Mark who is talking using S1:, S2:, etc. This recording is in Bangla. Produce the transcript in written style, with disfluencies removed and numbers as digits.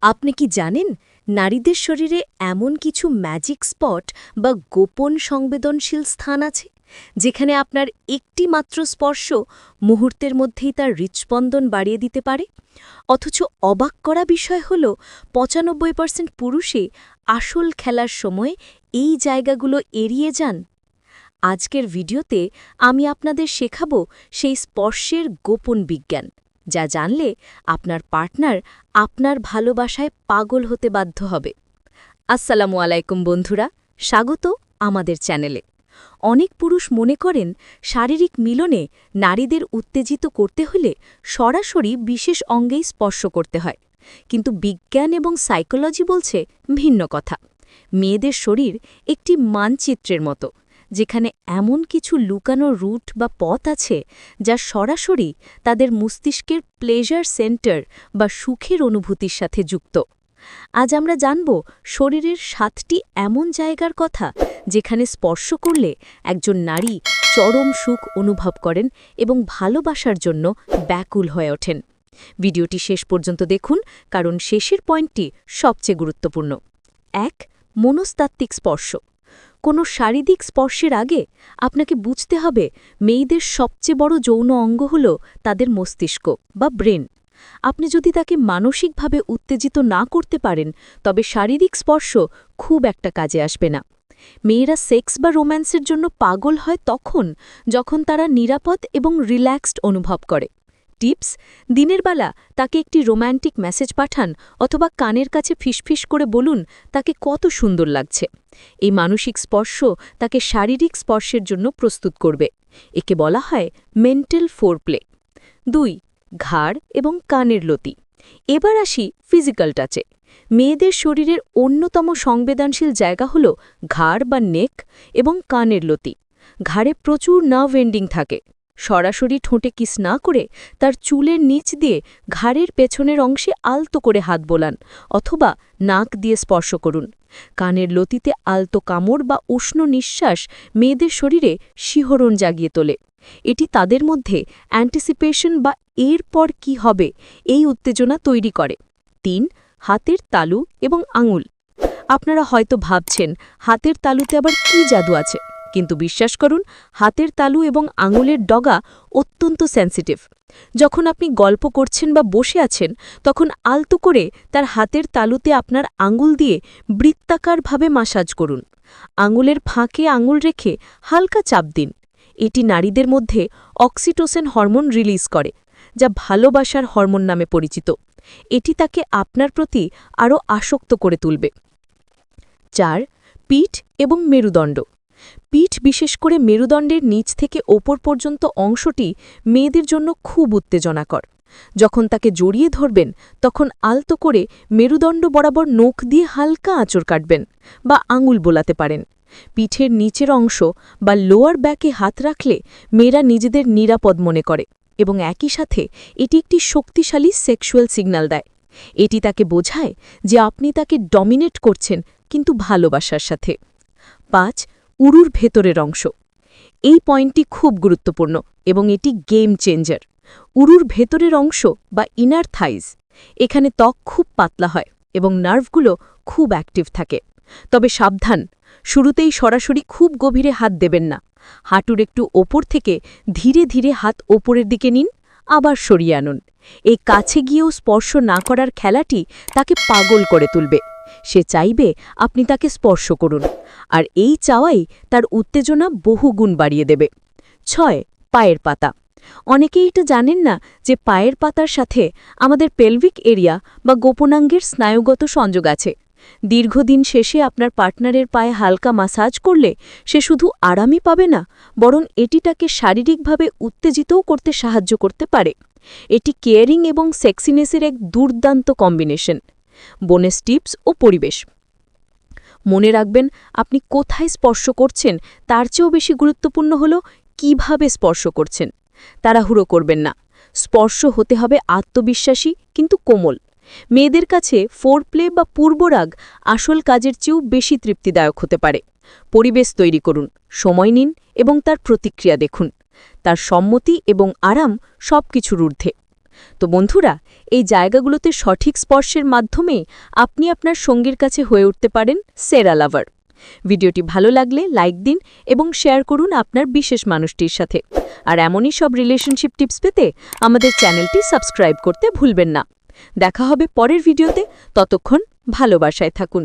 S1: আপনি কি জানেন নারীদের শরীরে এমন কিছু ম্যাজিক স্পট বা গোপন সংবেদনশীল স্থান আছে যেখানে আপনার একটি মাত্র স্পর্শ মুহূর্তের মধ্যেই তার হৃৎস্পন্দন বাড়িয়ে দিতে পারে অথচ অবাক করা বিষয় হল ৯৫% পুরুষই আসল খেলার সময় এই জায়গাগুলো এড়িয়ে যান। আজকের ভিডিওতে আমি আপনাদের শেখাবো সেই স্পর্শের গোপন বিজ্ঞান যা জানলে আপনার পার্টনার আপনার ভালোবাসায় পাগল হতে বাধ্য হবে। আসসালামু আলাইকুম বন্ধুরা, স্বাগত আমাদের চ্যানেলে। অনেক পুরুষ মনে করেন শারীরিক মিলনে নারীদের উত্তেজিত করতে হলে সরাসরি বিশেষ অঙ্গেই স্পর্শ করতে হয়, কিন্তু বিজ্ঞান এবং সাইকোলজি বলছে ভিন্ন কথা। মেয়েদের শরীর একটি মানচিত্রের মতো, যেখানে এমন কিছু লুকানো রুট বা পথ আছে যা সরাসরি তাদের মস্তিষ্কের প্লেজার সেন্টার বা সুখের অনুভূতির সাথে যুক্ত। আজ আমরা জানব শরীরের 7টি এমন জায়গার কথা যেখানে স্পর্শ করলে একজন নারী চরম সুখ অনুভব করেন এবং ভালোবাসার জন্য ব্যাকুল হয়ে ওঠেন। ভিডিওটি শেষ পর্যন্ত দেখুন, কারণ শেষের পয়েন্টটি সবচেয়ে গুরুত্বপূর্ণ। ১. মনস্তাত্ত্বিক স্পর্শ। কোনো শারীরিক স্পর্শের আগে আপনাকে বুঝতে হবে মেয়েদের সবচেয়ে বড় যৌন অঙ্গ হল তাদের মস্তিষ্ক বা ব্রেন। আপনি যদি তাকে মানসিকভাবে উত্তেজিত না করতে পারেন, তবে শারীরিক স্পর্শ খুব একটা কাজে আসবে না। মেয়েরা সেক্স বা রোম্যান্সের জন্য পাগল হয় যখন তারা নিরাপদ এবং রিল্যাক্সড অনুভব করে। টিপস: দিনের বেলা তাকে একটি রোম্যান্টিক মেসেজ পাঠান অথবা কানের কাছে ফিসফিস করে বলুন তাকে কত সুন্দর লাগছে। এই মানসিক স্পর্শ তাকে শারীরিক স্পর্শের জন্য প্রস্তুত করবে। একে বলা হয় মেন্টাল ফোরপ্লে। ২. ঘাড় এবং কানের লতি। এবার আসি ফিজিক্যাল টাচে। মেয়েদের শরীরের অন্যতম সংবেদনশীল জায়গা হল ঘাড় বা নেক এবং কানের লতি। ঘাড়ে প্রচুর নার্ভ এন্ডিং থাকে। সরাসরি ঠোঁটে কিস না করে তার চুলের নিচ দিয়ে ঘাড়ের পেছনের অংশে আলতো করে হাত বোলান অথবা নাক দিয়ে স্পর্শ করুন। কানের লতিতে আলতো কামড় বা উষ্ণ নিঃশ্বাস মেয়েদের শরীরে শিহরণ জাগিয়ে তোলে। এটি তাদের মধ্যে অ্যান্টিসিপেশন বা এরপর কি হবে এই উত্তেজনা তৈরি করে। ৩. হাতের তালু এবং আঙুল। আপনারা হয়তো ভাবছেন হাতের তালুতে আবার কি জাদু আছে, কিন্তু বিশ্বাস করুন, হাতের তালু এবং আঙুলের ডগা অত্যন্ত সেন্সিটিভ। যখন আপনি গল্প করছেন বা বসে আছেন, তখন আলতো করে তার হাতের তালুতে আপনার আঙুল দিয়ে বৃত্তাকারভাবে মাসাজ করুন। আঙুলের ফাঁকে আঙুল রেখে হালকা চাপ দিন। এটি নারীদের মধ্যে অক্সিটোসিন হরমোন রিলিজ করে, যা ভালোবাসার হরমোন নামে পরিচিত। এটি তাকে আপনার প্রতি আরও আসক্ত করে তুলবে। ৪. পিঠ এবং মেরুদণ্ড। পিঠ, বিশেষ করে মেরুদণ্ডের নিচ থেকে ওপর পর্যন্ত অংশটি মেয়েদের জন্য খুব উত্তেজনাকর। যখন তাকে জড়িয়ে ধরবেন, তখন আলতো করে মেরুদণ্ড বরাবর নখ দিয়ে হালকা আঁচড় কাটবেন বা আঙুল বোলাতে পারেন। পিঠের নিচের অংশ বা লোয়ার ব্যাকে হাত রাখলে মেয়েরা নিজেদের নিরাপদ মনে করে এবং একই সাথে এটি একটি শক্তিশালী সেক্সুয়াল সিগন্যাল দেয়। এটি তাকে বোঝায় যে আপনি তাকে ডমিনেট করছেন, কিন্তু ভালোবাসার সাথে। ৫. উরুর ভেতরের অংশ। এই পয়েন্টটি খুব গুরুত্বপূর্ণ এবং এটি গেম চেঞ্জার। উরুর ভেতরের অংশ বা ইনার থাইজ। এখানে ত্বক খুব পাতলা হয় এবং নার্ভগুলো খুব অ্যাক্টিভ থাকে। তবে সাবধান, শুরুতেই সরাসরি খুব গভীরে হাত দেবেন না। হাঁটুর একটু ওপর থেকে ধীরে ধীরে হাত ওপরের দিকে নিন, আবার সরিয়ে আনুন। এই কাছে গিয়েও স্পর্শ না করার খেলাটি তাকে পাগল করে তুলবে। সে চাইবে আপনি তাকে স্পর্শ করুন, আর এই চাওয়াই তার উত্তেজনা বহুগুণ বাড়িয়ে দেবে। ৬. পায়ের পাতা। অনেকেই এটা জানেন না যে পায়ের পাতার সাথে আমাদের পেলভিক এরিয়া বা গোপনাঙ্গের স্নায়ুগত সংযোগ আছে। দীর্ঘদিন শেষে আপনার পার্টনারের পায়ে হালকা মাসাজ করলে সে শুধু আরামই পাবে না, বরং এটি তাকে শারীরিকভাবে উত্তেজিতও করতে সাহায্য করতে পারে। এটি কেয়ারিং এবং সেক্সিনেসের এক দুর্দান্ত কম্বিনেশন। বোনাস টিপস ও পরিবেশ। মনে রাখবেন, আপনি কোথায় স্পর্শ করছেন তার চেয়েও বেশি গুরুত্বপূর্ণ হল কিভাবে স্পর্শ করছেন। তাড়াহুড়ো করবেন না। স্পর্শ হতে হবে আত্মবিশ্বাসী কিন্তু কোমল। মেয়েদের কাছে ফোরপ্লে বা পূর্বরাগ আসল কাজের চেয়েও বেশি তৃপ্তিদায়ক হতে পারে। পরিবেশ তৈরি করুন, সময় নিন এবং তার প্রতিক্রিয়া দেখুন। তার সম্মতি এবং আরাম সবকিছুর ঊর্ধ্বে। তো বন্ধুরা, এই জায়গাগুলোতে সঠিক স্পর্শের মাধ্যমে আপনি আপনার সঙ্গীর কাছে হয়ে উঠতে পারেন সেরা লাভার। ভিডিওটি ভালো লাগলে লাইক দিন এবং শেয়ার করুন আপনার বিশেষ মানুষটির সাথে। আর এমনই সব রিলেশনশিপ টিপস পেতে আমাদের চ্যানেলটি সাবস্ক্রাইব করতে ভুলবেন না। দেখা হবে পরের ভিডিওতে, ততক্ষণ ভালোবাসায় থাকুন।